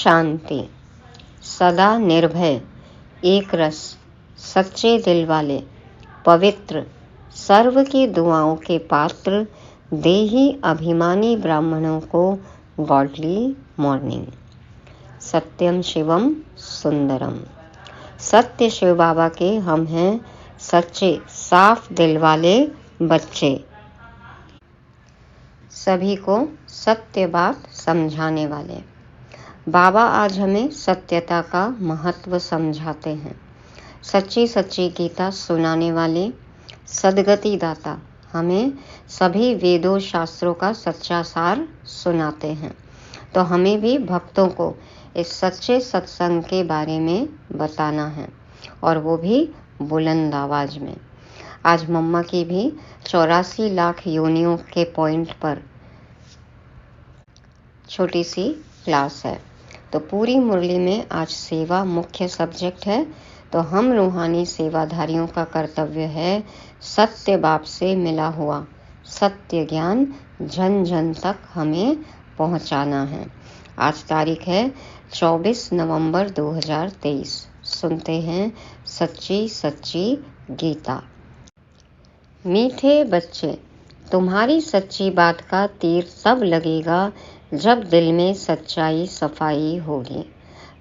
शांति, सदा निर्भय, एक रस, सच्चे दिल वाले, पवित्र, सर्व की दुआओं के पात्र, देही अभिमानी ब्राह्मणों को गॉडली मॉर्निंग। सत्यम शिवम सुंदरम। सत्य शिव बाबा के हम हैं सच्चे साफ दिल वाले बच्चे, सभी को सत्य बात समझाने वाले। बाबा आज हमें सत्यता का महत्व समझाते हैं। सच्ची सच्ची गीता सुनाने वाले सद्गति दाता हमें सभी वेदों शास्त्रों का सच्चा सार सुनाते हैं। तो हमें भी भक्तों को इस सच्चे सत्संग के बारे में बताना है, और वो भी बुलंद आवाज में। आज मम्मा की भी 84 लाख योनियों के पॉइंट पर छोटी सी क्लास है। तो पूरी मुरली में आज सेवा मुख्य सब्जेक्ट है। तो हम रूहानी सेवाधारियों का कर्तव्य है सत्य बाप से मिला हुआ सत्य ज्ञान जन जन तक हमें पहुंचाना है। आज तारीख है 24 नवंबर 2023। सुनते हैं सच्ची सच्ची गीता। मीठे बच्चे, तुम्हारी सच्ची बात का तीर तब लगेगा जब दिल में सच्चाई सफाई होगी।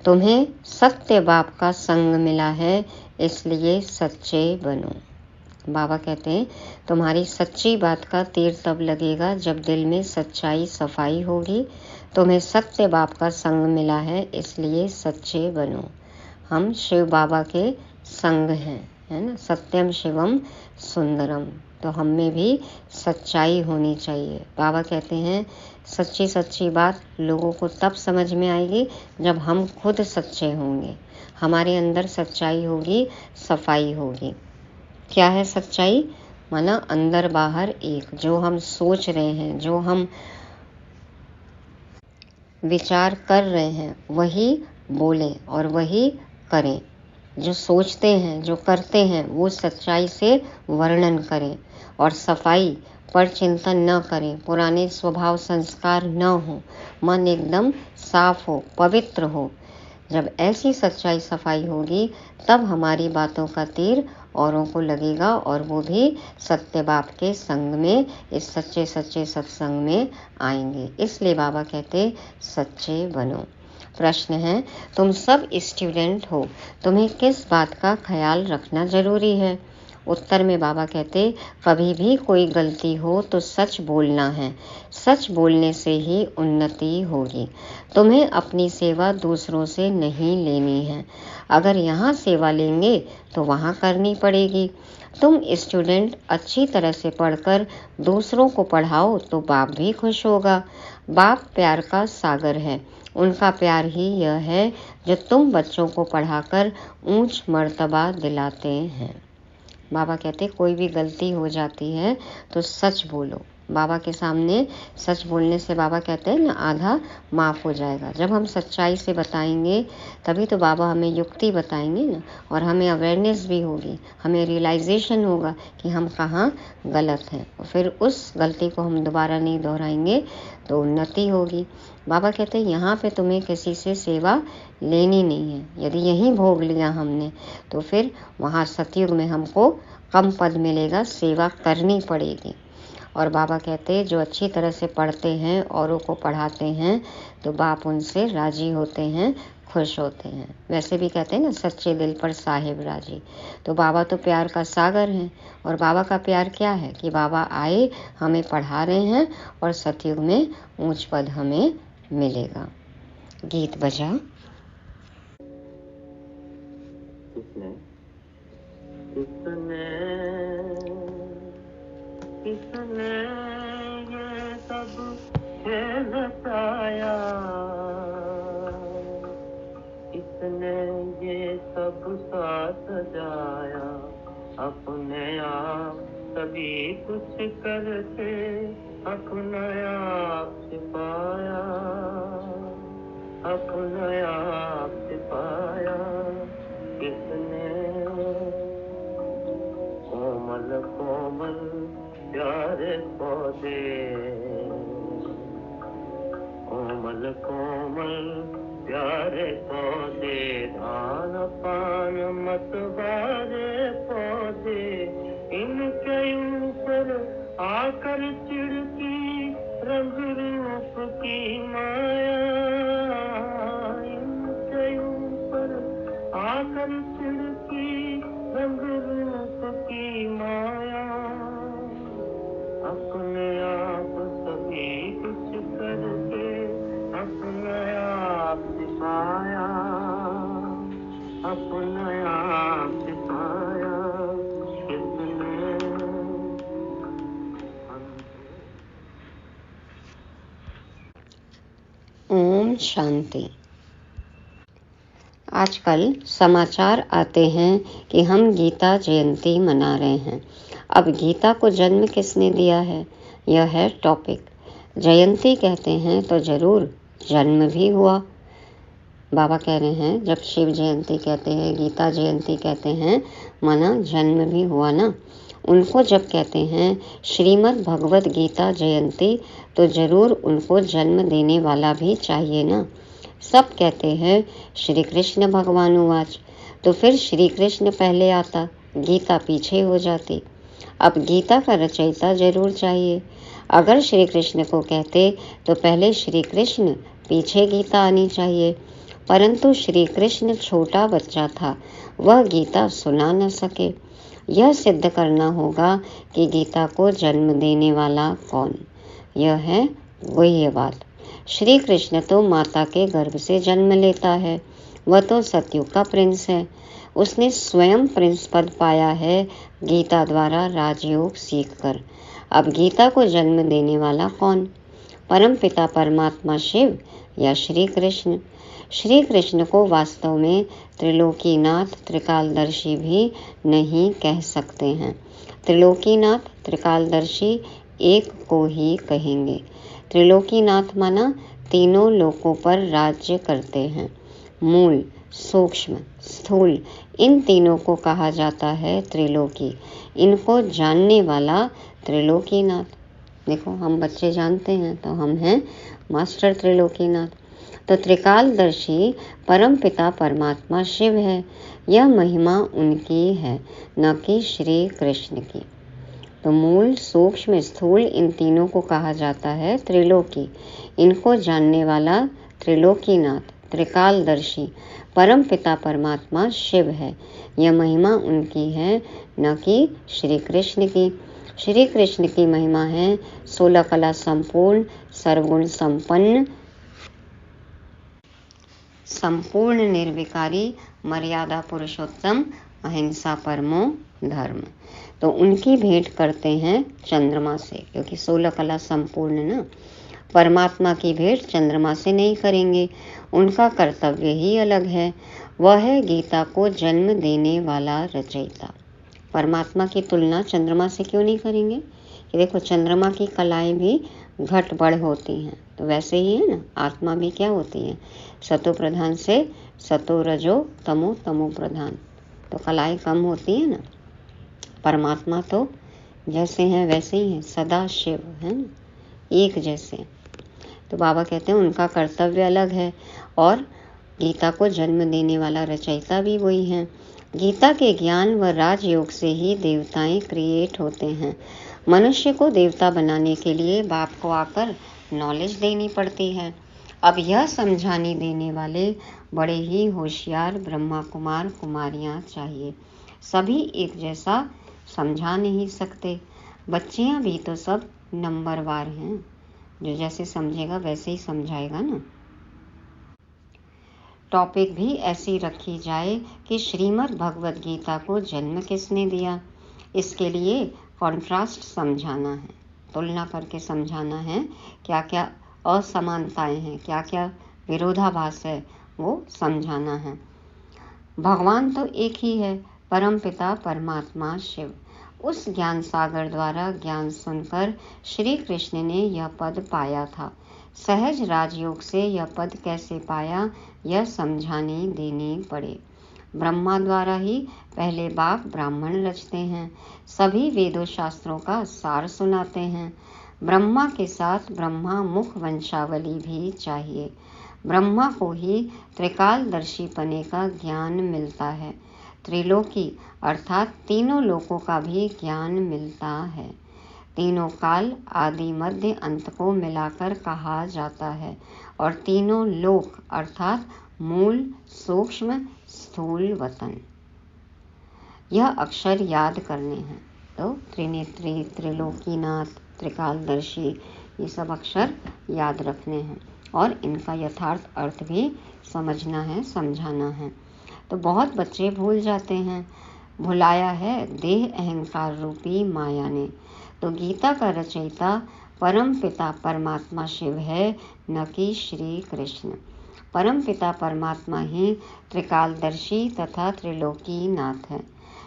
तुम्हें सत्य बाप का संग मिला है, इसलिए सच्चे बनो। बाबा कहते हैं तुम्हारी सच्ची बात का तीर तब लगेगा जब दिल में सच्चाई सफाई होगी। तुम्हें सत्य बाप का संग मिला है, इसलिए सच्चे बनो। हम शिव बाबा के संग हैं, है ना। सत्यम शिवम सुंदरम। तो हम में भी सच्चाई होनी चाहिए। बाबा कहते हैं सच्ची सच्ची बात लोगों को तब समझ में आएगी जब हम खुद सच्चे होंगे, हमारे अंदर सच्चाई होगी, सफाई होगी। क्या है सच्चाई? माना अंदर बाहर एक, जो हम सोच रहे हैं, जो हम विचार कर रहे हैं, वही बोलें और वही करें। जो सोचते हैं, जो करते हैं, वो सच्चाई से वर्णन करें। और सफाई पर चिंतन न करें, पुराने स्वभाव संस्कार न हो, मन एकदम साफ हो, पवित्र हो। जब ऐसी सच्चाई सफाई होगी तब हमारी बातों का तीर औरों को लगेगा, और वो भी सत्य बाप के संग में, इस सच्चे सच्चे सत्संग में आएंगे। इसलिए बाबा कहते सच्चे बनो। प्रश्न है, तुम सब स्टूडेंट हो, तुम्हें किस बात का ख्याल रखना जरूरी है? उत्तर में बाबा कहते कभी भी कोई गलती हो तो सच बोलना है। सच बोलने से ही उन्नति होगी। तुम्हें अपनी सेवा दूसरों से नहीं लेनी है। अगर यहाँ सेवा लेंगे तो वहाँ करनी पड़ेगी। तुम स्टूडेंट अच्छी तरह से पढ़कर दूसरों को पढ़ाओ तो बाप भी खुश होगा। बाप प्यार का सागर है। उनका प्यार ही यह है जो तुम बच्चों को पढ़ाकर ऊंच मर्तबा दिलाते हैं। बाबा कहते कोई भी गलती हो जाती है तो सच बोलो। बाबा के सामने सच बोलने से बाबा कहते हैं ना, आधा माफ़ हो जाएगा। जब हम सच्चाई से बताएंगे तभी तो बाबा हमें युक्ति बताएंगे ना, और हमें अवेयरनेस भी होगी, हमें रियलाइजेशन होगा कि हम कहाँ गलत हैं, और फिर उस गलती को हम दोबारा नहीं दोहराएंगे तो उन्नति होगी। बाबा कहते हैं यहाँ पे तुम्हें किसी से सेवा लेनी नहीं है। यदि यहीं भोग लिया हमने तो फिर वहाँ सतयुग में हमको कम पद मिलेगा, सेवा करनी पड़ेगी। और बाबा कहते हैं जो अच्छी तरह से पढ़ते हैं, औरों को पढ़ाते हैं, तो बाप उनसे राजी होते हैं, खुश होते हैं। वैसे भी कहते हैं ना, सच्चे दिल पर साहिब राजी। तो बाबा तो प्यार का सागर हैं, और बाबा का प्यार क्या है कि बाबा आए, हमें पढ़ा रहे हैं, और सतयुग में ऊंच पद हमें मिलेगा। गीत बजा। किसने ये सब खेल रचाया, किसने ये सब साथ सजाया। अपने आप सभी कुछ करके अपने आप छिपाया, अपने आप छिपाया। किसने कोमल कोमल प्यारे पौधे, कोमल कोमल प्यारे पौधे धान पान मतवारे पौधे, इनके ऊपर आकर चिड़की रंग रूप की माया, इनके ऊपर आकर चिड़की रंग रूप की माया। अपने आप सभी कुछ करके अपने आप दिखाया, अपने आप दिखाया किसने। ओम शांति। आजकल समाचार आते हैं कि हम गीता जयंती मना रहे हैं। अब गीता को जन्म किसने दिया है, यह है टॉपिक। जयंती कहते हैं तो जरूर जन्म भी हुआ। बाबा कह रहे हैं जब शिव जयंती कहते हैं, गीता जयंती कहते हैं, माना जन्म भी हुआ ना। उनको जब कहते हैं श्रीमद् भगवद गीता जयंती तो जरूर उनको जन्म देने वाला भी चाहिए ना। सब कहते हैं श्री कृष्ण भगवान उवाच, तो फिर श्री कृष्ण पहले आता, गीता पीछे हो जाती। अब गीता का रचयिता जरूर चाहिए। अगर श्री कृष्ण को कहते तो पहले श्री कृष्ण, पीछे गीता आनी चाहिए। परंतु श्री कृष्ण छोटा बच्चा था, वह गीता सुना न सके। यह सिद्ध करना होगा कि गीता को जन्म देने वाला कौन, यह है वही बात। श्री कृष्ण तो माता के गर्भ से जन्म लेता है, वह तो सतयुग का प्रिंस है। उसने स्वयं प्रिंस पद पाया है गीता द्वारा राजयोग सीखकर। अब गीता को जन्म देने वाला कौन, परम पिता परमात्मा शिव या श्री कृष्ण। श्री कृष्ण को वास्तव में त्रिलोकीनाथ त्रिकालदर्शी भी नहीं कह सकते हैं। त्रिलोकीनाथ त्रिकालदर्शी एक को ही कहेंगे। त्रिलोकीनाथ माना तीनों लोकों पर राज्य करते हैं। मूल, सूक्ष्म, स्थूल, इन तीनों को कहा जाता है त्रिलोकी। इनको जानने वाला त्रिलोकीनाथ। देखो हम बच्चे जानते हैं तो हम हैं मास्टर त्रिलोकीनाथ। तो त्रिकालदर्शी परम पिता परमात्मा शिव है। यह महिमा उनकी है, न कि श्री कृष्ण की। तो मूल, सूक्ष्म, स्थूल, इन तीनों को कहा जाता है त्रिलोकी। इनको जानने वाला त्रिलोकीनाथ त्रिकालदर्शी परम पिता परमात्मा शिव है। यह महिमा उनकी है, न कि श्री कृष्ण की। श्री कृष्ण की महिमा है 16 कला संपूर्ण, सर्वगुण संपन्न, संपूर्ण निर्विकारी, मर्यादा पुरुषोत्तम, अहिंसा परमो धर्म। तो उनकी भेंट करते हैं चंद्रमा से, क्योंकि 16 कला संपूर्ण ना। परमात्मा की भेंट चंद्रमा से नहीं करेंगे, उनका कर्तव्य ही अलग है। वह है गीता को जन्म देने वाला रचयिता। परमात्मा की तुलना चंद्रमा से क्यों नहीं करेंगे कि देखो चंद्रमा की कलाएं भी घट बढ़ होती हैं, तो वैसे ही है ना, आत्मा भी क्या होती है, सतो प्रधान से सतो रजो तमो तमो प्रधान, तो कलाएं कम होती है ना। परमात्मा तो जैसे हैं वैसे ही हैं, सदा शिव है ना, एक जैसे। तो बाबा कहते हैं उनका कर्तव्य अलग है, और गीता को जन्म देने वाला रचयिता भी वही है। गीता के ज्ञान व राजयोग से ही देवताएं क्रिएट होते हैं। मनुष्य को देवता बनाने के लिए बाप को आकर नॉलेज देनी पड़ती है। अब यह समझाने देने वाले बड़े ही होशियार ब्रह्मा कुमार कुमारियां चाहिए। सभी एक जैसा समझा नहीं सकते। बच्चियां भी तो सब नंबरवार हैं, जो जैसे समझेगा वैसे ही समझाएगा ना। टॉपिक भी ऐसी रखी जाए कि श्रीमद् भगवद गीता को जन्म किसने दिया। इसके लिए कॉन्ट्रास्ट समझाना है, तुलना करके समझाना है, क्या क्या असमानताएं हैं, क्या क्या विरोधाभास है, वो समझाना है। भगवान तो एक ही है, परम पिता परमात्मा शिव। उस ज्ञान सागर द्वारा ज्ञान सुनकर श्री कृष्ण ने यह पद पाया था। सहज राजयोग से यह पद कैसे पाया, यह समझाने देनी पड़े। ब्रह्मा द्वारा ही पहले बाप ब्राह्मण रचते हैं, सभी वेदों शास्त्रों का सार सुनाते हैं। ब्रह्मा के साथ ब्रह्मा मुख वंशावली भी चाहिए। ब्रह्मा को ही त्रिकालदर्शी पने का ज्ञान मिलता है। त्रिलोकी अर्थात तीनों लोकों का भी ज्ञान मिलता है। तीनों काल आदि मध्य अंत को मिलाकर कहा जाता है और तीनों लोक अर्थात मूल सूक्ष्म स्थूल वतन। यह अक्षर याद करने हैं। तो त्रिनेत्री, त्रिलोकीनाथ, त्रिकालदर्शी, ये सब अक्षर याद रखने हैं और इनका यथार्थ अर्थ भी समझना है, समझाना है। तो बहुत बच्चे भूल जाते हैं। भुलाया है देह अहंकार रूपी माया ने। तो गीता का रचयिता परम पिता परमात्मा शिव है, न कि श्री कृष्ण। परम पिता परमात्मा ही त्रिकालदर्शी तथा त्रिलोकीनाथ है।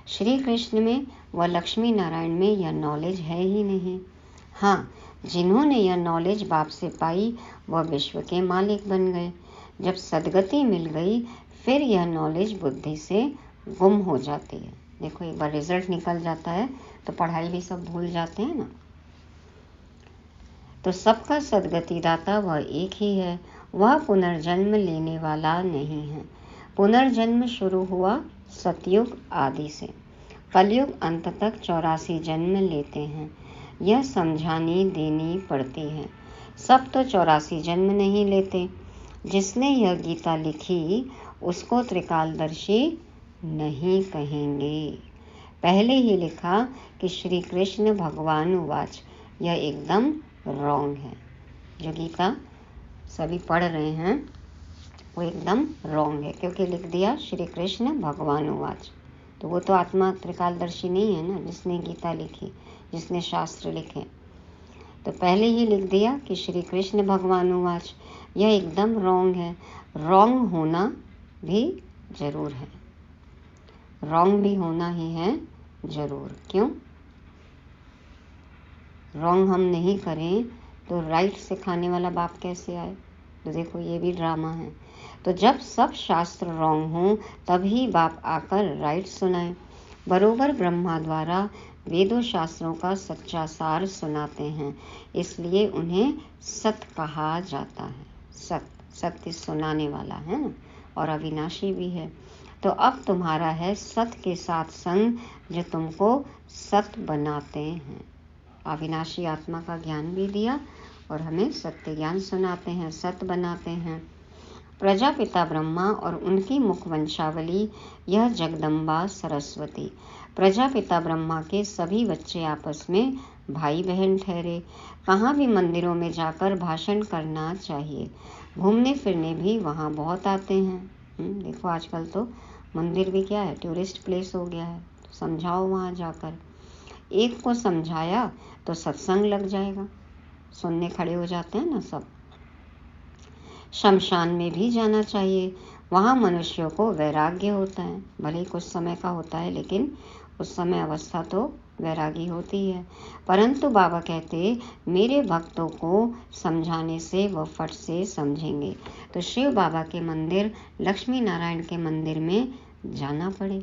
श्री कृष्ण में व लक्ष्मी नारायण में यह नॉलेज है ही नहीं। हाँ, जिन्होंने यह नॉलेज बाप से पाई वह विश्व के मालिक बन गए। जब सद्गति मिल गई फिर यह नॉलेज बुद्धि से गुम हो जाती है। देखो, एक बार रिजल्ट निकल जाता है तो पढ़ाई भी सब भूल जाते हैं ना। तो सबका सद्गति दाता वह एक ही है, वह पुनर्जन्म लेने वाला नहीं है। पुनर्जन्म शुरू हुआ सतयुग आदि से, कलयुग अंत तक 84 जन्म लेते हैं। यह समझानी देनी पड़ती है। सब तो 84 जन्म नहीं लेते। जिसने यह गीता लिखी उसको त्रिकालदर्शी नहीं कहेंगे। पहले ही लिखा कि श्री कृष्ण भगवान उवाच, यह एकदम रॉन्ग है। जो गीता सभी पढ़ रहे हैं वो एकदम रॉन्ग है, क्योंकि लिख दिया श्री कृष्ण भगवान उवाच। तो वो तो आत्मा त्रिकालदर्शी नहीं है ना, जिसने गीता लिखी, जिसने शास्त्र लिखे। तो पहले ही लिख दिया कि श्री कृष्ण भगवान उवाच, यह एकदम रॉन्ग है। रॉन्ग होना भी जरूर है, रॉन्ग भी होना ही है जरूर। क्यों? रॉन्ग हम नहीं करें तो राइट सिखाने वाला बाप कैसे आए? तो देखो, ये भी ड्रामा है। तो जब सब शास्त्र रॉन्ग हों तभी बाप आकर राइट सुनाए। बरोबर ब्रह्मा द्वारा वेदों शास्त्रों का सच्चा सार सुनाते हैं, इसलिए उन्हें सत कहा जाता है। सत्य सुनाने वाला है ना, और अविनाशी भी है। तो अब तुम्हारा है सत के साथ संग जो तुमको सत बनाते हैं। अविनाशी आत्मा का ज्ञान भी दिया और हमें सत्य ज्ञान सुनाते हैं, सत बनाते हैं। प्रजापिता ब्रह्मा और उनकी मुख वंशावली यह जगदम्बा सरस्वती। प्रजापिता ब्रह्मा के सभी बच्चे आपस में भाई बहन ठहरे। कहाँ भी मंदिरों में जाकर भाषण करना चाहिए। घूमने फिरने भी वहाँ बहुत आते हैं। देखो, आजकल तो मंदिर भी क्या है, टूरिस्ट प्लेस हो गया है। तो समझाओ वहाँ जाकर। एक को समझाया तो सत्संग लग जाएगा, सुनने खड़े हो जाते हैं ना सब। शमशान में भी जाना चाहिए, वहाँ मनुष्यों को वैराग्य होता है। भले ही कुछ समय का होता है, लेकिन उस समय अवस्था तो वैरागी होती है। परंतु बाबा कहते, मेरे भक्तों को समझाने से वह फट से समझेंगे। तो शिव बाबा के मंदिर, लक्ष्मी नारायण के मंदिर में जाना पड़े।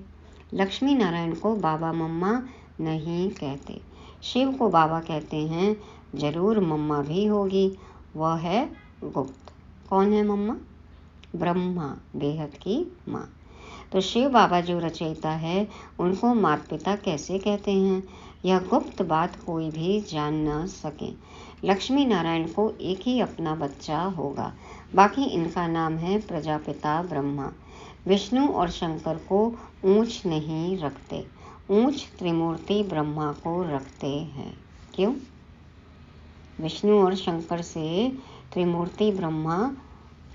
लक्ष्मी नारायण को बाबा मम्मा नहीं कहते, शिव को बाबा कहते हैं। जरूर मम्मा भी होगी, वह है गुप्त। कौन है मम्मा? ब्रह्मा, बेहद की माँ। तो शिव बाबा जो रचयिता है उनको माता पिता कैसे कहते हैं? यह गुप्त बात कोई भी जान न सके। लक्ष्मी नारायण को एक ही अपना बच्चा होगा, बाकी इनका नाम है प्रजापिता ब्रह्मा। विष्णु और शंकर को ऊंच नहीं रखते, ऊंच त्रिमूर्ति ब्रह्मा को रखते हैं। क्यों? विष्णु और शंकर से त्रिमूर्ति ब्रह्मा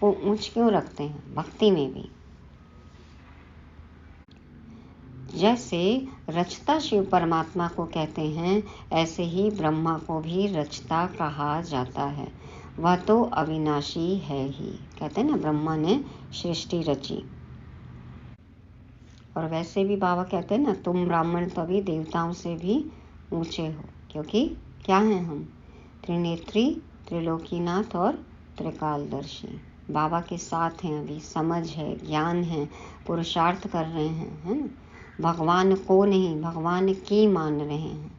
को ऊंच क्यों रखते हैं? भक्ति में भी। जैसे रचता शिव परमात्मा को कहते हैं, ऐसे ही ब्रह्मा को भी रचता कहा जाता है। वह तो अविनाशी है ही। कहते हैं ना, ब्रह्मा ने सृष्टि रची। और वैसे भी बाबा कहते हैं ना, तुम ब्राह्मण तभी देवताओं से भी ऊंचे हो, क्योंकि क्या हैं हम? त्रिनेत्री, त्रिलोकीनाथ और त्रिकालदर्शी। बाबा के साथ हैं, अभी समझ है, ज्ञान है, पुरुषार्थ कर रहे हैं, है ना। भगवान को नहीं, भगवान की मान रहे हैं।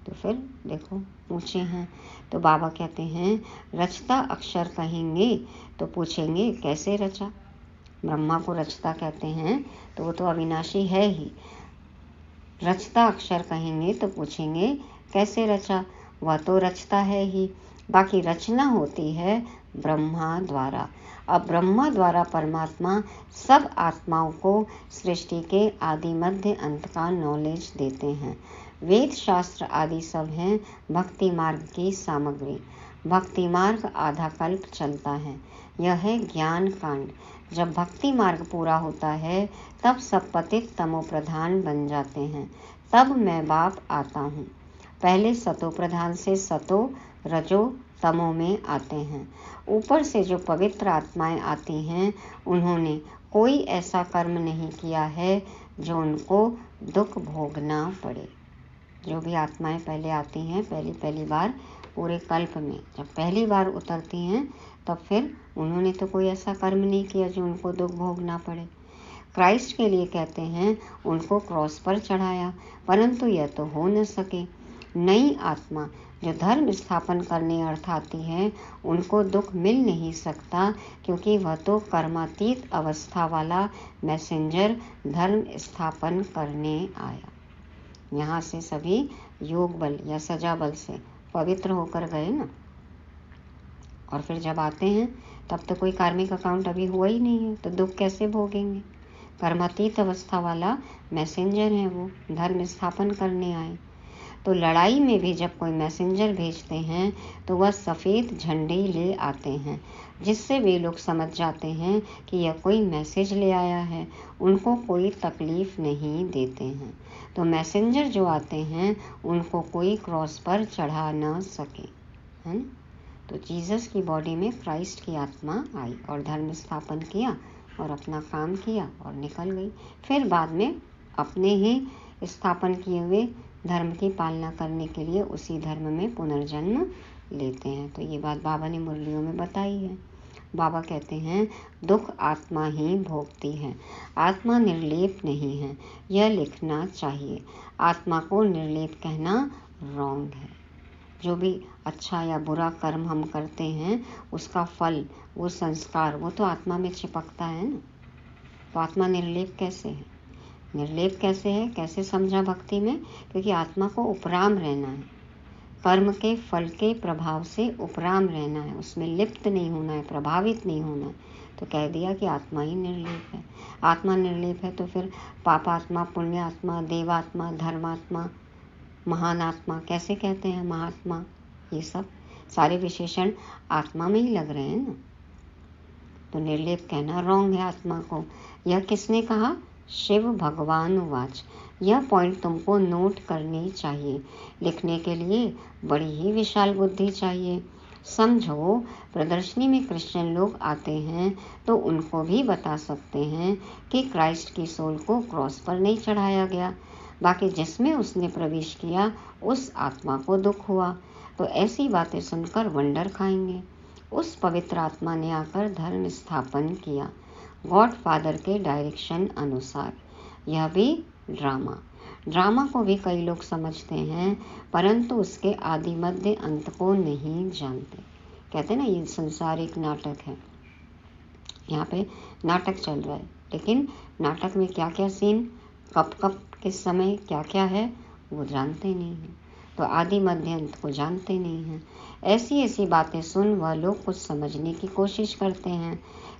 तो फिर देखो, ऊंचे हैं। तो बाबा कहते हैं रचता अक्षर कहेंगे तो पूछेंगे कैसे रचा। ब्रह्मा को रचता कहते हैं तो वो तो अविनाशी है ही। रचता अक्षर कहेंगे तो पूछेंगे कैसे रचा, वह तो रचता है ही। बाकी रचना होती है ब्रह्मा द्वारा। अब ब्रह्मा द्वारा परमात्मा सब आत्माओं को सृष्टि के आदि मध्य अंत का नॉलेज देते हैं। वेद शास्त्र आदि सब हैं भक्ति मार्ग की सामग्री। भक्ति मार्ग आधा कल्प चलता है, यह है ज्ञान कांड। जब भक्ति मार्ग पूरा होता है तब सब पतित तमो प्रधान बन जाते हैं। तब मैं बाप आता हूँ। पहले सतो प्रधान से सतो रजो तमो में आते हैं। ऊपर से जो पवित्र आत्माएं आती हैं उन्होंने कोई ऐसा कर्म नहीं किया है जो उनको दुख भोगना पड़े। जो भी आत्माएं पहले आती हैं पहली बार पूरे कल्प में जब पहली बार उतरती हैं तब फिर उन्होंने तो कोई ऐसा कर्म नहीं किया जो उनको दुख भोगना पड़े। क्राइस्ट के लिए कहते हैं उनको क्रॉस पर चढ़ाया, परंतु यह तो हो न सके। नई आत्मा जो धर्म स्थापन करने अर्थ आती है उनको दुख मिल नहीं सकता, क्योंकि वह तो कर्मातीत अवस्था वाला मैसेंजर धर्म स्थापन करने आया। यहाँ से सभी योग बल या सजा बल से पवित्र होकर गए ना, और फिर जब आते हैं तब तो कोई कार्मिक अकाउंट अभी हुआ ही नहीं है, तो दुख कैसे भोगेंगे। कर्मातीत अवस्था वाला मैसेंजर है, वो धर्म स्थापन करने आए। तो लड़ाई में भी जब कोई मैसेंजर भेजते हैं तो वह सफ़ेद झंडे ले आते हैं, जिससे वे लोग समझ जाते हैं कि यह कोई मैसेज ले आया है, उनको कोई तकलीफ नहीं देते हैं। तो मैसेंजर जो आते हैं उनको कोई क्रॉस पर चढ़ा न सके, है ना। तो जीसस की बॉडी में क्राइस्ट की आत्मा आई और धर्म स्थापन किया और अपना काम किया और निकल गई। फिर बाद में अपने ही स्थापन किए हुए धर्म की पालना करने के लिए उसी धर्म में पुनर्जन्म लेते हैं। तो ये बात बाबा ने मुरलियों में बताई है। बाबा कहते हैं दुख आत्मा ही भोगती है, आत्मा निर्लेप नहीं है, यह लिखना चाहिए। आत्मा को निर्लेप कहना रॉन्ग है। जो भी अच्छा या बुरा कर्म हम करते हैं उसका फल, वो संस्कार, वो तो आत्मा में चिपकता है ना। तो आत्मा निर्लेप कैसे है? निर्लेप कैसे है, कैसे समझा भक्ति में? क्योंकि आत्मा को उपराम रहना है, कर्म के फल के प्रभाव से उपराम रहना है, उसमें लिप्त नहीं होना है, प्रभावित नहीं होना है। तो कह दिया कि आत्मा ही निर्लेप है। आत्मा निर्लेप है तो फिर पापात्मा, पुण्यात्मा, देवात्मा, धर्मात्मा, महान आत्मा कैसे कहते हैं? महात्मा, ये सब सारे विशेषण आत्मा में ही लग रहे हैं ना। तो निर्लेप कहना रॉन्ग है आत्मा को। यह किसने कहा? शिव भगवान वाच। यह पॉइंट तुमको नोट करनी चाहिए। लिखने के लिए बड़ी ही विशाल बुद्धि चाहिए। समझो, प्रदर्शनी में क्रिश्चियन लोग आते हैं तो उनको भी बता सकते हैं कि क्राइस्ट की सोल को क्रॉस पर नहीं चढ़ाया गया, बाकी जिसमें उसने प्रवेश किया उस आत्मा को दुख हुआ। तो ऐसी बातें सुनकर वंडर खाएंगे। उस पवित्र आत्मा ने आकर धर्म स्थापन किया गॉड फादर के डायरेक्शन अनुसार। यह भी ड्रामा को भी कई लोग समझते हैं, परंतु उसके आदि मध्य अंत को नहीं जानते। कहते ना ये संसार एक नाटक है, यहाँ पे नाटक चल रहा है, लेकिन नाटक में क्या क्या सीन, कब किस समय क्या क्या है वो जानते नहीं हैं। तो आदि मध्य अंत को जानते नहीं हैं। ऐसी बातें सुन वह लोग कुछ समझने की कोशिश करते हैं।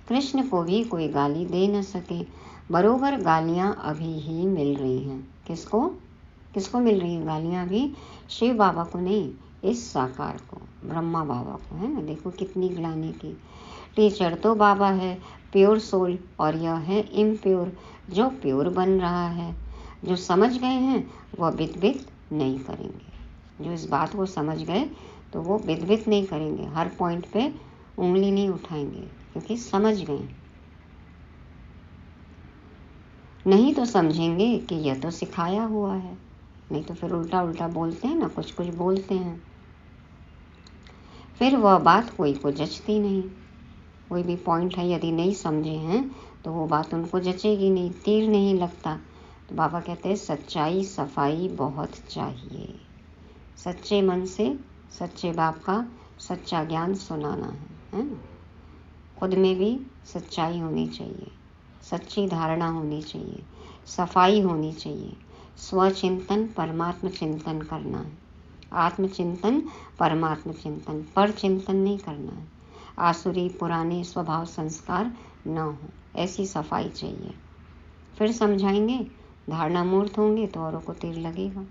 कृष्ण को भी कोई गाली दे न सके। बरोबर गालियाँ अभी ही मिल रही हैं। किसको मिल रही हैं गालियाँ? भी शिव बाबा को नहीं, इस साकार को, ब्रह्मा बाबा को, है ना। देखो कितनी ग्लानि की। टीचर तो बाबा है, प्योर सोल, और यह है इम्प्योर जो प्योर बन रहा है। जो समझ गए हैं वह बित नहीं करेंगे। जो इस बात को समझ गए तो वो बित नहीं करेंगे, हर पॉइंट पे उंगली नहीं उठाएंगे, क्योंकि समझ गए। नहीं तो समझेंगे कि यह तो सिखाया हुआ है, नहीं तो फिर उल्टा बोलते हैं ना, कुछ बोलते हैं। फिर वह बात कोई को जचती नहीं। कोई भी पॉइंट है यदि नहीं समझे हैं तो वो बात उनको जचेगी नहीं, तीर नहीं लगता। तो बाबा कहते हैं सच्चाई सफाई बहुत चाहिए। सच्चे मन से सच्चे बाप का सच्चा ज्ञान सुनाना है ना। खुद में भी सच्चाई होनी चाहिए, सच्ची धारणा होनी चाहिए, सफाई होनी चाहिए, स्वचिंतन परमात्म चिंतन करना है। आत्मचिंतन परमात्म चिंतन, पर चिंतन नहीं करना है। आसुरी पुराने स्वभाव संस्कार न हो, ऐसी सफाई चाहिए। फिर समझाएंगे, धारणा मूर्त होंगे तो औरों को तीर लगेगा।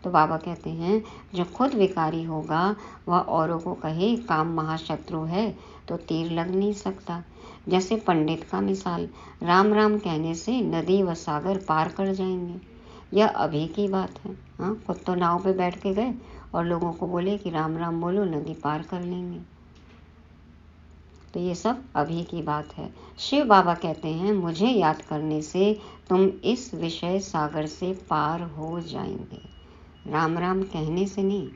तो बाबा कहते हैं जो खुद विकारी होगा वह औरों को कहे काम महाशत्रु है तो तीर लग नहीं सकता। जैसे पंडित का मिसाल, राम राम कहने से नदी व सागर पार कर जाएंगे। यह अभी की बात है। हाँ, खुद तो नाव पे बैठ के गए और लोगों को बोले कि राम राम बोलो, नदी पार कर लेंगे। तो ये सब अभी की बात है। शिव बाबा कहते हैं मुझे याद करने से तुम इस विषय सागर से पार हो जाएंगे, राम राम कहने से नहीं।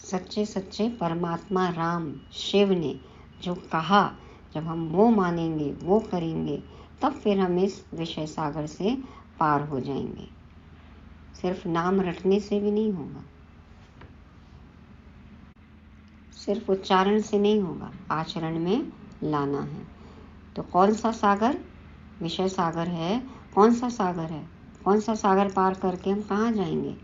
सच्चे सच्चे परमात्मा राम शिव ने जो कहा, जब हम वो मानेंगे, वो करेंगे, तब फिर हम इस विषय सागर से पार हो जाएंगे। सिर्फ नाम रटने से भी नहीं होगा, सिर्फ उच्चारण से नहीं होगा, आचरण में लाना है। तो कौन सा सागर? विषय सागर है। कौन सा सागर है? कौन सा सागर पार करके हम कहाँ जाएंगे?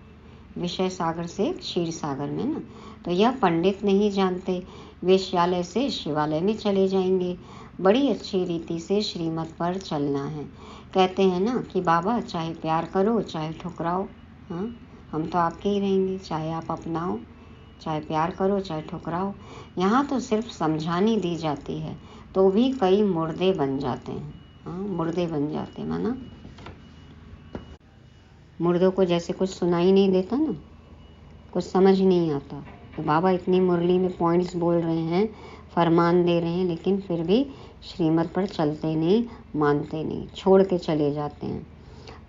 विषय सागर से क्षीर सागर में ना। तो यह पंडित नहीं जानते, वेश्यालय से शिवालय में चले जाएंगे। बड़ी अच्छी रीति से श्रीमत पर चलना है। कहते हैं ना कि बाबा चाहे प्यार करो चाहे ठुकराओ, हाँ हम तो आपके ही रहेंगे, चाहे आप अपनाओ, चाहे प्यार करो चाहे ठुकराओ। यहाँ तो सिर्फ समझानी दी जाती है तो भी कई मुर्दे बन जाते हैं। हाँ, मुर्दे बन जाते हैं, माना मुर्दों को जैसे कुछ सुनाई नहीं देता ना, कुछ समझ नहीं आता। तो बाबा इतनी मुरली में पॉइंट्स बोल रहे हैं, फरमान दे रहे हैं, लेकिन फिर भी श्रीमत पर चलते नहीं, मानते नहीं, छोड़ के चले जाते हैं।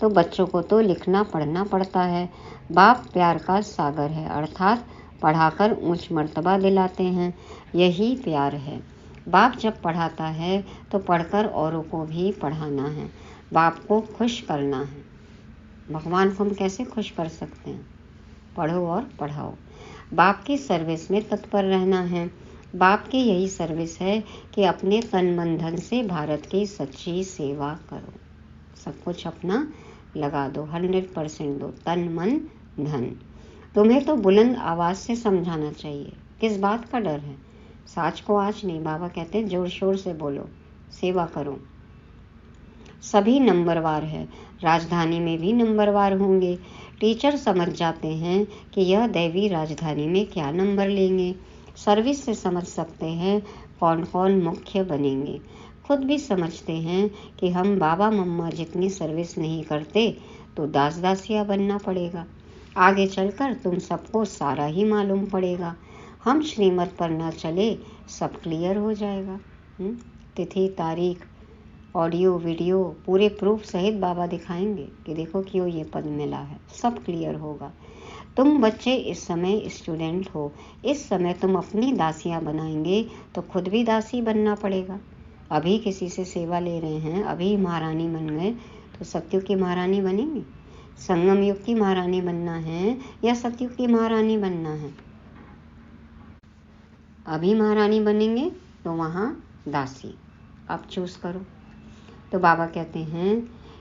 तो बच्चों को तो लिखना पढ़ना पड़ता है। बाप प्यार का सागर है, अर्थात पढ़ाकर ऊंच मर्तबा दिलाते हैं, यही प्यार है। बाप जब पढ़ाता है तो पढ़कर औरों को भी पढ़ाना है, बाप को खुश करना है। भगवान को हम कैसे खुश कर सकते हैं? पढ़ो और पढ़ाओ। बाप की सर्विस में तत्पर रहना है। बाप की यही सर्विस है कि अपने तन मन धन से भारत की सच्ची सेवा करो। सब कुछ अपना लगा दो, 100% दो, तन मन धन। तुम्हें तो बुलंद आवाज से समझाना चाहिए। किस बात का डर है? साच को आज नहीं, बाबा कहते हैं जोर शोर से बोलो, सेवा करो। सभी नंबरवार है, राजधानी में भी नंबरवार होंगे। टीचर समझ जाते हैं कि यह दैवी राजधानी में क्या नंबर लेंगे। सर्विस से समझ सकते हैं कौन कौन मुख्य बनेंगे। खुद भी समझते हैं कि हम बाबा मम्मा जितनी सर्विस नहीं करते तो दास दासिया बनना पड़ेगा। आगे चलकर तुम सबको सारा ही मालूम पड़ेगा। हम श्रीमत पर न चले, सब क्लियर हो जाएगा। तिथि तारीख ऑडियो वीडियो पूरे प्रूफ सहित बाबा दिखाएंगे कि देखो क्यों ये पद मिला है, सब क्लियर होगा। तुम बच्चे इस समय स्टूडेंट हो, इस समय तुम अपनी दासियां बनाएंगे तो खुद भी दासी बनना पड़ेगा। अभी किसी से सेवा ले रहे हैं, अभी महारानी बन गए तो सत्युग की महारानी बनेंगे। संगम युग की महारानी बनना है या सत्युग की महारानी बनना है? अभी महारानी बनेंगे तो वहाँ दासी। अब चूज करो। तो बाबा कहते हैं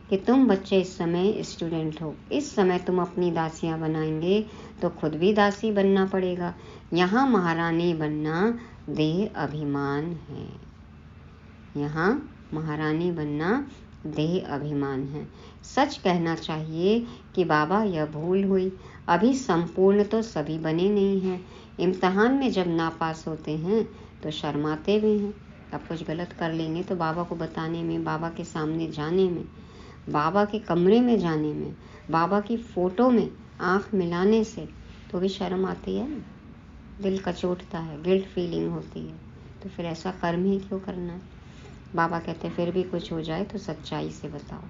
कि तुम बच्चे इस समय स्टूडेंट हो, इस समय तुम अपनी दासियां बनाएंगे तो खुद भी दासी बनना पड़ेगा। यहाँ महारानी बनना देह अभिमान है, यहाँ महारानी बनना देह अभिमान है। सच कहना चाहिए कि बाबा यह भूल हुई, अभी संपूर्ण तो सभी बने नहीं हैं। इम्तिहान में जब नापास होते हैं तो शर्माते भी हैं। अब कुछ गलत कर लेंगे तो बाबा को बताने में, बाबा के सामने जाने में, बाबा के कमरे में जाने में, बाबा की फ़ोटो में आँख मिलाने से तो भी शर्म आती है ना, दिल कचोटता है, गिल्ट फीलिंग होती है। तो फिर ऐसा कर्म ही क्यों करना है? बाबा कहते फिर भी कुछ हो जाए तो सच्चाई से बताओ,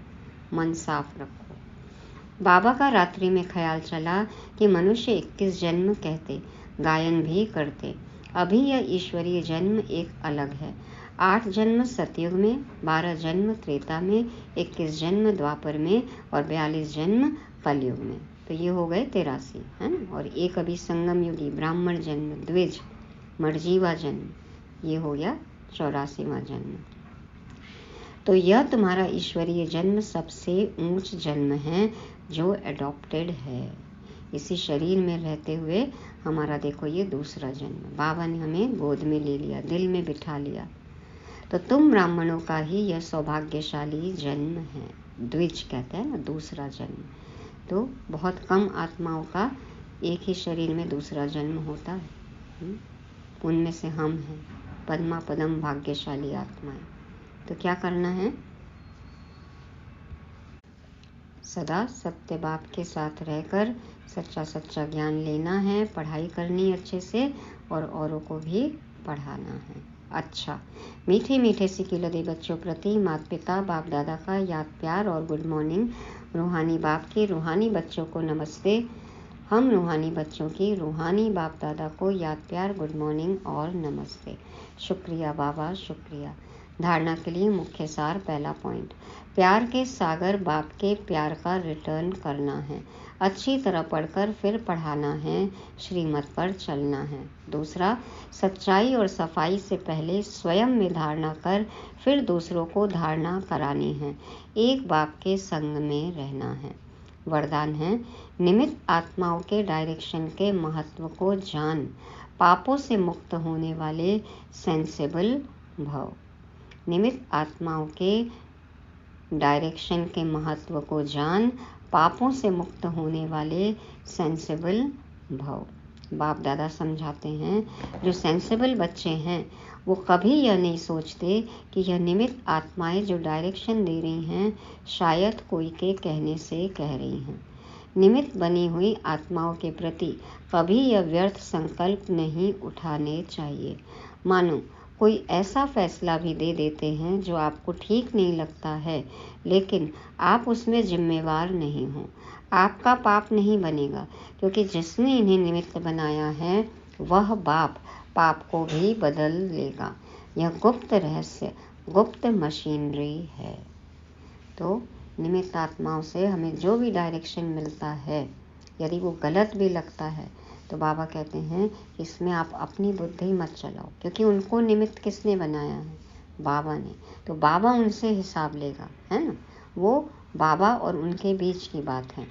मन साफ रखो। बाबा का रात्रि में ख्याल चला कि मनुष्य 21 जन्म कहते, गायन भी करते। अभी यह ईश्वरीय जन्म एक अलग है। 8 जन्म सतयुग में, 12 जन्म त्रेता में, 21 जन्म द्वापर में और 42 जन्म कलयुग में। तो ये हो गए 83 है ना। और एक अभी संगम युगी ब्राह्मण जन्म, द्विज मर्जीवा जन्म, ये हो गया 84वां जन्म। तो यह तुम्हारा ईश्वरीय जन्म सबसे ऊंच जन्म है जो एडॉप्टेड है। इसी शरीर में रहते हुए हमारा देखो ये दूसरा जन्म, बाबा ने हमें गोद में ले लिया, दिल में बिठा लिया। तो तुम ब्राह्मणों का ही यह सौभाग्यशाली जन्म है। द्विज कहते हैं ना, दूसरा जन्म। तो बहुत कम आत्माओं का एक ही शरीर में दूसरा जन्म होता है। उनमें से हम हैं पद्मा पदम भाग्यशाली आत्माएं। तो क्या करना है? सदा सत्य बाप के साथ रहकर सच्चा सच्चा ज्ञान लेना है, पढ़ाई करनी अच्छे से और औरों को भी पढ़ाना है। अच्छा, मीठे मीठे सिकिलदे बच्चों प्रति माता पिता बाप दादा का याद प्यार और गुड मॉर्निंग। रूहानी बाप के रूहानी बच्चों को नमस्ते। हम रूहानी बच्चों की रूहानी बाप दादा को याद प्यार, गुड मॉर्निंग और नमस्ते। शुक्रिया बाबा, शुक्रिया। धारणा के लिए मुख्य सार, पहला पॉइंट, प्यार के सागर बाप के प्यार का रिटर्न करना है, अच्छी तरह पढ़कर फिर पढ़ाना है, श्रीमत पर चलना है। दूसरा, सच्चाई और सफाई से पहले स्वयं में धारणा कर फिर दूसरों को धारणा करानी है, एक बाप के संग में रहना है। वरदान है, निमित्त आत्माओं के डायरेक्शन के महत्व को जान, पापों से मुक्त होने वाले सेंसेबल भव। निमित्त आत्माओं के डायरेक्शन के महत्व को जान, पापों से मुक्त होने वाले सेंसेबल भव। बाप दादा समझाते हैं, जो सेंसेबल बच्चे हैं वो कभी यह नहीं सोचते कि यह निमित्त आत्माएं जो डायरेक्शन दे रही हैं शायद कोई के कहने से कह रही हैं। निमित्त बनी हुई आत्माओं के प्रति कभी यह व्यर्थ संकल्प नहीं उठाने चाहिए। मानो कोई ऐसा फैसला भी दे देते हैं जो आपको ठीक नहीं लगता है, लेकिन आप उसमें जिम्मेवार नहीं हो। आपका पाप नहीं बनेगा, क्योंकि जिसने इन्हें निमित्त बनाया है वह बाप पाप को भी बदल लेगा। यह गुप्त रहस्य, गुप्त मशीनरी है। तो निमित्त आत्माओं से हमें जो भी डायरेक्शन मिलता है, यदि वो गलत भी लगता है तो बाबा कहते हैं इसमें आप अपनी बुद्धि मत चलाओ, क्योंकि उनको निमित्त किसने बनाया है? बाबा ने। तो बाबा उनसे हिसाब लेगा, है ना। वो बाबा और उनके बीच की बात है।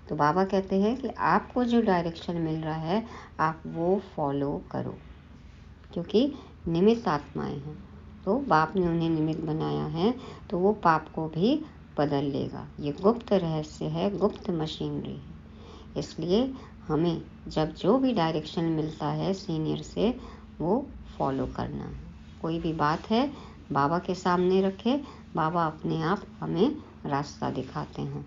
तो बाबा कहते हैं कि आपको जो डायरेक्शन मिल रहा है आप वो फॉलो करो, क्योंकि निमित्त आत्माएं हैं। तो बाप ने उन्हें निमित्त बनाया है तो वो पाप को भी बदल लेगा। ये गुप्त रहस्य है, गुप्त मशीनरी है। इसलिए हमें जब जो भी डायरेक्शन मिलता है सीनियर से वो फॉलो करना है। कोई भी बात है बाबा के सामने रखे, बाबा अपने आप हमें रास्ता दिखाते हैं।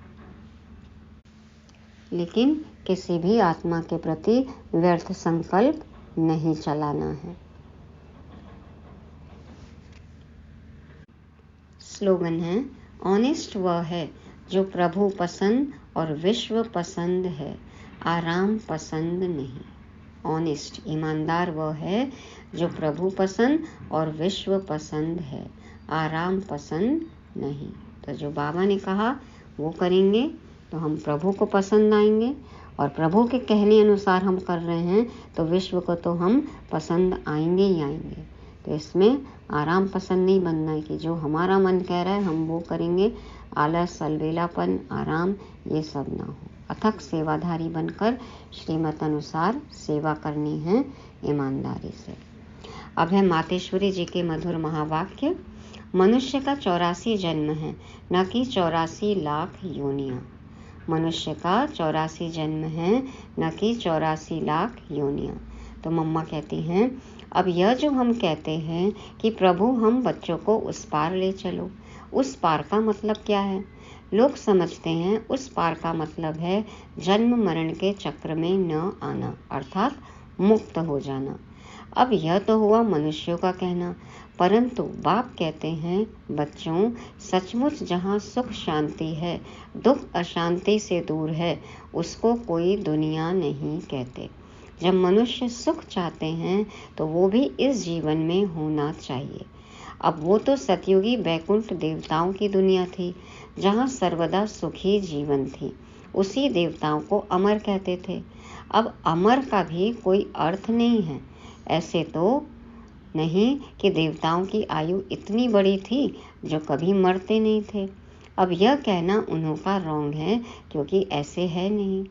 लेकिन किसी भी आत्मा के प्रति व्यर्थ संकल्प नहीं चलाना है। स्लोगन है, ऑनेस्ट वह है जो प्रभु पसंद और विश्व पसंद है, आराम पसंद नहीं। ऑनेस्ट, ईमानदार वह है जो प्रभु पसंद और विश्व पसंद है, आराम पसंद नहीं। तो जो बाबा ने कहा वो करेंगे तो हम प्रभु को पसंद आएंगे, और प्रभु के कहने अनुसार हम कर रहे हैं तो विश्व को तो हम पसंद आएंगे ही आएंगे। तो इसमें आराम पसंद नहीं बनना है कि जो हमारा मन कह रहा है हम वो करेंगे, आलस, अलबेलापन, आराम ये सब ना हो। अथक सेवाधारी बनकर श्रीमत अनुसार सेवा करनी है ईमानदारी से। अब है मातेश्वरी जी के मधुर महावाक्य। मनुष्य का 84 जन्म है, न कि 84 लाख योनियां। मनुष्य का 84 जन्म है, न कि 84 लाख योनियां। तो मम्मा कहती हैं, अब यह जो हम कहते हैं कि प्रभु हम बच्चों को उस पार ले चलो, उस पार का मतलब क्या है? लोग समझते हैं उस पार का मतलब है जन्म मरण के चक्र में न आना, अर्थात मुक्त हो जाना। अब यह तो हुआ मनुष्यों का कहना, परंतु बाप कहते हैं बच्चों, सचमुच जहाँ सुख शांति है, दुख अशांति से दूर है, उसको कोई दुनिया नहीं कहते। जब मनुष्य सुख चाहते हैं तो वो भी इस जीवन में होना चाहिए। अब वो तो सतयुगी बैकुंठ देवताओं की दुनिया थी, जहाँ सर्वदा सुखी जीवन थी। उसी देवताओं को अमर कहते थे। अब अमर का भी कोई अर्थ नहीं है। ऐसे तो नहीं कि देवताओं की आयु इतनी बड़ी थी जो कभी मरते नहीं थे। अब यह कहना उन्हों का रॉन्ग है, क्योंकि ऐसे है नहीं।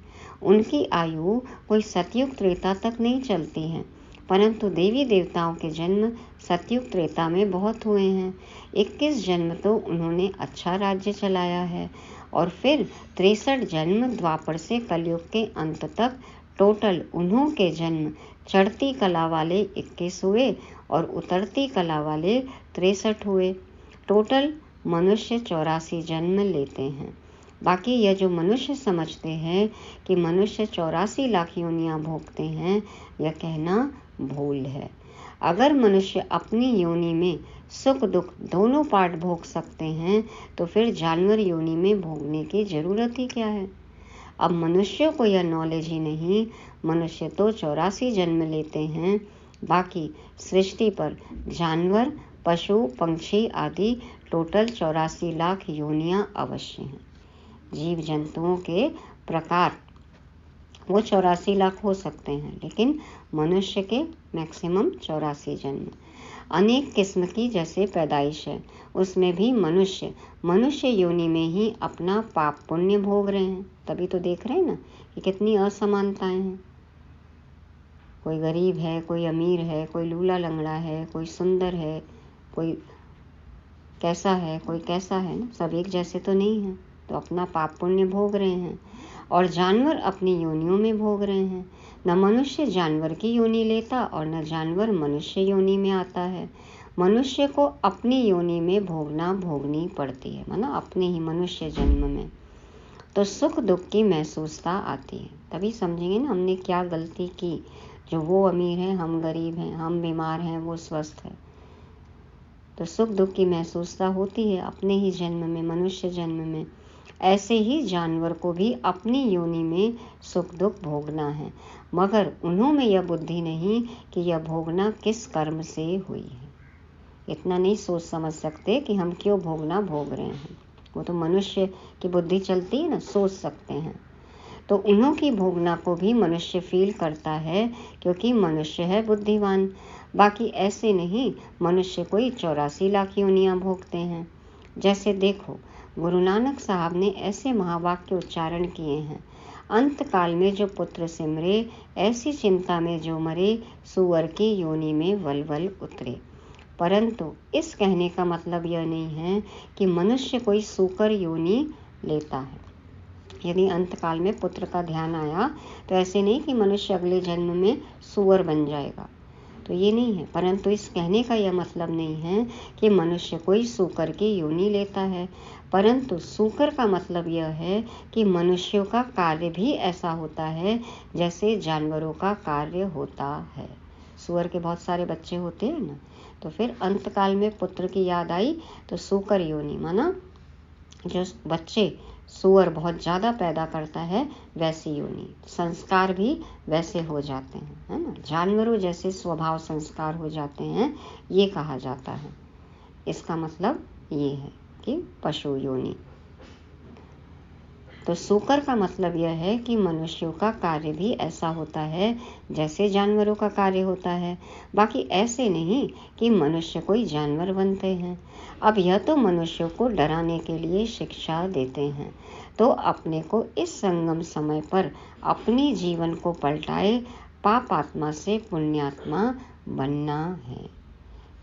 उनकी आयु कोई सतयुग त्रेता तक नहीं चलती है, परंतु देवी देवताओं के जन्म सतयुग त्रेता में बहुत हुए हैं। 21 जन्म तो उन्होंने अच्छा राज्य चलाया है, और फिर 63 जन्म द्वापर से कलयुग के अंत तक टोटल उन्हों के जन्म चढ़ती कला वाले 21 हुए और उतरती कला वाले 63 हुए। टोटल मनुष्य 84 जन्म लेते हैं। बाकी यह जो मनुष्य समझते हैं कि मनुष्य 84 लाख योनियां भोगते हैं, यह कहना भूल है। अगर मनुष्य अपनी योनि में सुख दुख दोनों पार्ट भोग सकते हैं, तो फिर जानवर योनि में भोगने की जरूरत ही क्या है। अब मनुष्यों को यह नॉलेज ही नहीं। मनुष्य तो 84 जन्म लेते हैं, बाकी सृष्टि पर जानवर पशु पंक्षी आदि टोटल 84 लाख योनियां अवश्य हैं। जीव जंतुओं के प्रकार वो 84 लाख हो सकते हैं, लेकिन मनुष्य के मैक्सिमम 84 जन्म। अनेक किस्म की जैसे पैदाइश है, उसमें भी मनुष्य योनि में ही अपना पाप पुण्य भोग रहे हैं। तभी तो देख रहे हैं ना कि कितनी असमानताएं हैं। कोई गरीब है, कोई अमीर है, कोई लूला लंगड़ा है, कोई सुंदर है, कोई कैसा है, कोई कैसा है ना, सब एक जैसे तो नहीं है। तो अपना पाप पुण्य भोग रहे हैं, और जानवर अपनी योनियों में भोग रहे हैं। न मनुष्य जानवर की योनि लेता और न जानवर मनुष्य योनि में आता है। मनुष्य को अपनी योनि में भोगनी पड़ती है, माना अपने ही मनुष्य जन्म में, तो सुख दुख की महसूसता आती है। तभी समझेंगे ना हमने क्या गलती की, जो वो अमीर है हम गरीब हैं, हम बीमार हैं वो स्वस्थ है। तो सुख दुख की महसूसता होती है अपने ही जन्म में, मनुष्य जन्म में। ऐसे ही जानवर को भी अपनी योनि में सुख दुख भोगना है, मगर उन्हों में यह बुद्धि नहीं कि यह भोगना किस कर्म से हुई है। इतना नहीं सोच समझ सकते कि हम क्यों भोगना भोग रहे हैं। वो तो मनुष्य की बुद्धि चलती है ना, सोच सकते हैं। तो उन्हों की भोगना को भी मनुष्य फील करता है, क्योंकि मनुष्य है बुद्धिमान। बाकी ऐसे नहीं मनुष्य कोई 84 लाख योनियां भोगते हैं। जैसे देखो, गुरु नानक साहब ने ऐसे महावाक्य उच्चारण किए हैं, अंत काल में जो पुत्र सिमरे, ऐसी चिंता में जो मरे, सुअर की योनि में वलवल उतरे। परंतु इस कहने का मतलब यह नहीं है कि मनुष्य कोई सूकर योनि लेता है। यदि अंत काल में पुत्र का ध्यान आया, तो ऐसे नहीं कि मनुष्य अगले जन्म में सुअर बन जाएगा, तो ये नहीं है। परंतु इस कहने का यह मतलब नहीं है कि मनुष्य कोई सूकर की योनि लेता है, परंतु सूकर का मतलब यह है कि मनुष्यों का कार्य भी ऐसा होता है जैसे जानवरों का कार्य होता है। सूअर के बहुत सारे बच्चे होते हैं ना, तो फिर अंत काल में पुत्र की याद आई तो सूकर योनि, माना जो बच्चे सूअर बहुत ज़्यादा पैदा करता है वैसी योनि। संस्कार भी वैसे हो जाते हैं, है ना, जानवरों जैसे स्वभाव संस्कार हो जाते हैं, ये कहा जाता है। इसका मतलब ये है कि पशु योनि। तो सूकर का मतलब यह है कि मनुष्यों का कार्य भी ऐसा होता है जैसे जानवरों का कार्य होता है। बाकी ऐसे नहीं कि मनुष्य कोई जानवर बनते हैं। अब यह तो मनुष्यों को डराने के लिए शिक्षा देते हैं, तो अपने को इस संगम समय पर अपनी जीवन को पलटाए पाप आत्मा से पुण्यात्मा बनना है।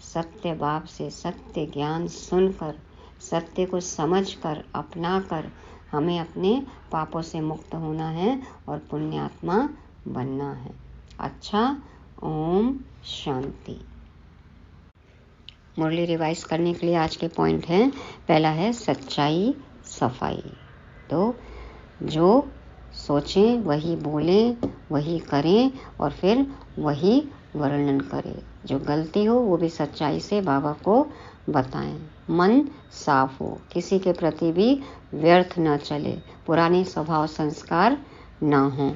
सत्य बाप से सत्य ज्ञान सुनकर, सत्य को समझकर, अपनाकर हमें अपने पापों से मुक्त होना है और पुण्यात्मा बनना है। अच्छा, ओम शांति। मुरली रिवाइज करने के लिए आज के पॉइंट हैं, पहला है सच्चाई सफाई। तो जो सोचें वही बोलें, वही करें और फिर वही वर्णन करें। जो गलती हो वो भी सच्चाई से बाबा को बताएं। मन साफ हो, किसी के प्रति भी व्यर्थ न चले, पुराने स्वभाव संस्कार ना हो,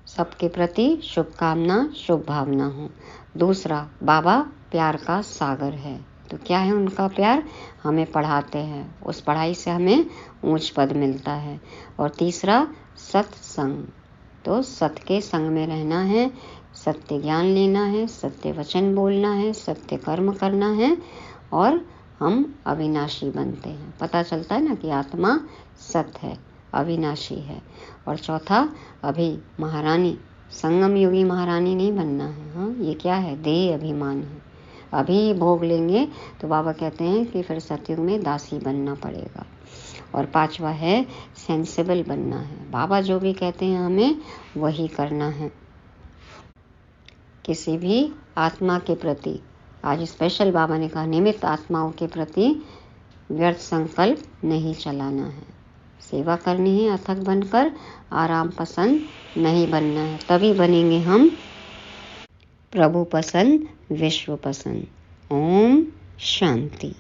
सबके प्रति शुभकामना शुभ भावना हो। दूसरा, बाबा प्यार का सागर है, तो क्या है उनका प्यार? हमें पढ़ाते हैं, उस पढ़ाई से हमें ऊंच पद मिलता है। और तीसरा सत्संग, तो सत्य के संग में रहना है, सत्य ज्ञान लेना है, सत्य वचन बोलना है, सत्य कर्म करना है और हम अविनाशी बनते हैं। पता चलता है ना कि आत्मा सत्य है, अविनाशी है। और चौथा, अभी महारानी, संगम योगी महारानी नहीं बनना है। हाँ, ये क्या है? देह अभिमान है। अभी भोग लेंगे तो बाबा कहते हैं कि फिर सतयुग में दासी बनना पड़ेगा। और पांचवा है सेंसिबल बनना है। बाबा जो भी कहते हैं हमें वही करना है। किसी भी आत्मा के प्रति, आज स्पेशल बाबा ने कहा, निमित्त आत्माओं के प्रति व्यर्थ संकल्प नहीं चलाना है। सेवा करनी है अथक बनकर, आराम पसंद नहीं बनना है। तभी बनेंगे हम प्रभु पसंद, विश्व पसंद। ओम शांति।